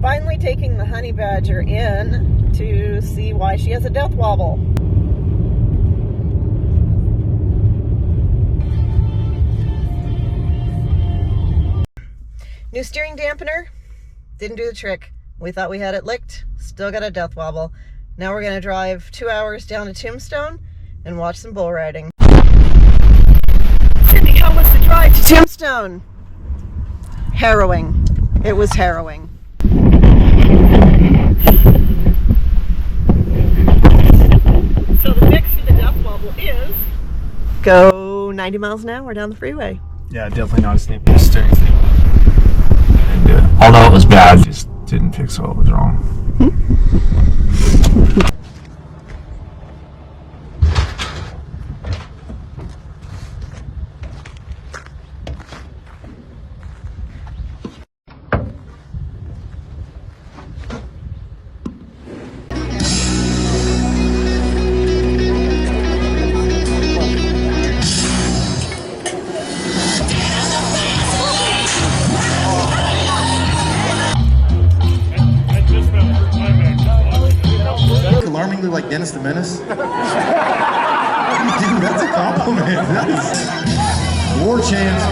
finally taking the honey badger in to see why she has a death wobble. New steering dampener, didn't do the trick. We thought we had it licked, still got a death wobble. Now we're gonna drive 2 hours down to Tombstone and watch some bull riding. Cindy, how was the drive to Tombstone? Harrowing. It was harrowing. So the fix for the death wobble is go 90 miles an hour down the freeway. Yeah, definitely not a staple of steering thing. Although it was bad, just didn't fix what was wrong. Alarmingly like Dennis the Menace. Dude, that's a compliment. That's war chant.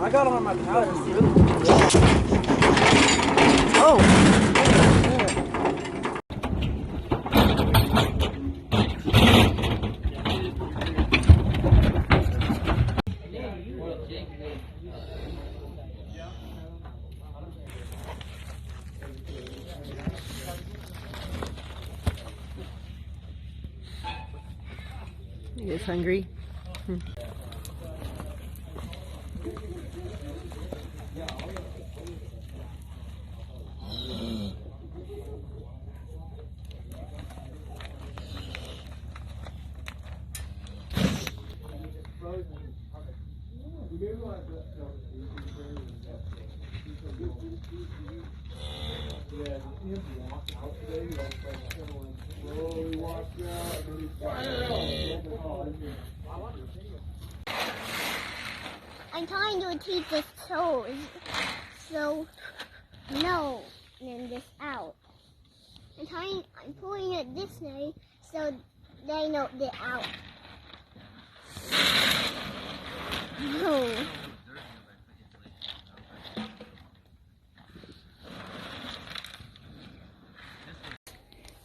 I got on my powder. Oh. You guys hungry? I'm trying to teach the toes, so no, and then this out. I'm pulling it this way, so they know they're out. No.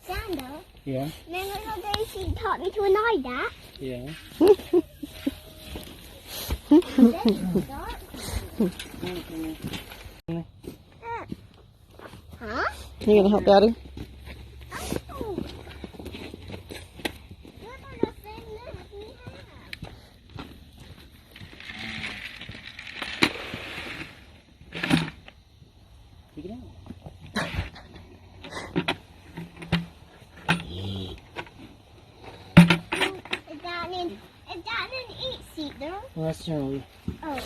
Sandra? Yeah? Remember the day she taught me to annoy that? Yeah. Huh? You gonna help Daddy? Oh. Those are the same legs we have. Take it out. Is that an eight-seater? Well, that's generally. Oh.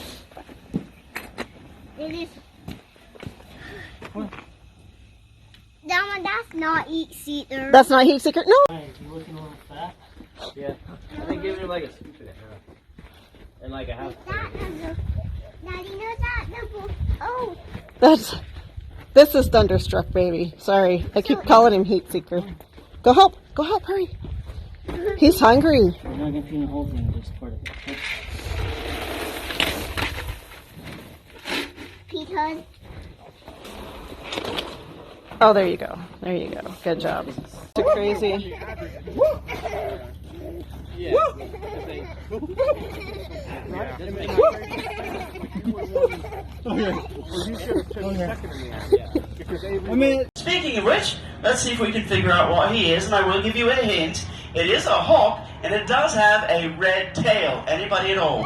It is. What? That one, that's not eight-seater. That's not heat secret? No. Hey, you looking a little fat? Yeah. I think give her like a scoop of it. And like a half. Daddy knows that. Oh. This is Thunderstruck, baby. Sorry, I keep calling him Heat Seeker. Go help, hurry. He's hungry. You're not gonna feed the whole thing, just part of it. Because. Oh, there you go. There you go. Good job. Too crazy. Speaking of which, let's see if we can figure out what he is, and I will give you a hint. It is a hawk, and it does have a red tail. Anybody at all?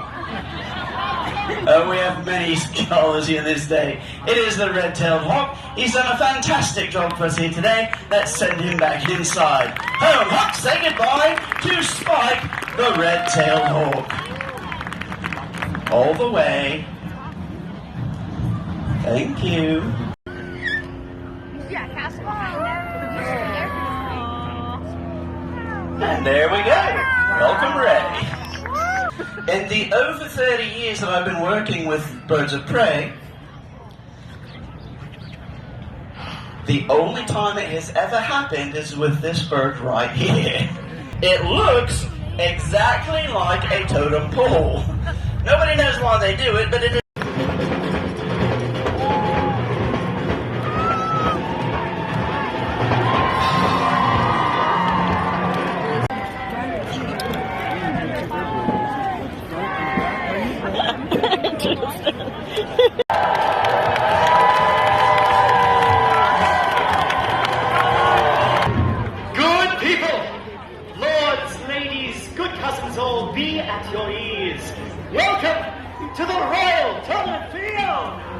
We have many scholars here this day. It is the red-tailed hawk. He's done a fantastic job for us here today. Let's send him back inside. Home, Hawk, say goodbye to Spike, the red-tailed hawk. All the way. Thank you. And there we go. Welcome, Ray. In the over 30 years that I've been working with birds of prey, the only time it has ever happened is with this bird right here. It looks exactly like a totem pole. Nobody knows why they do it, but it is. Good people, lords, ladies, good cousins all, be at your ease. Welcome to the Royal Tournament Field.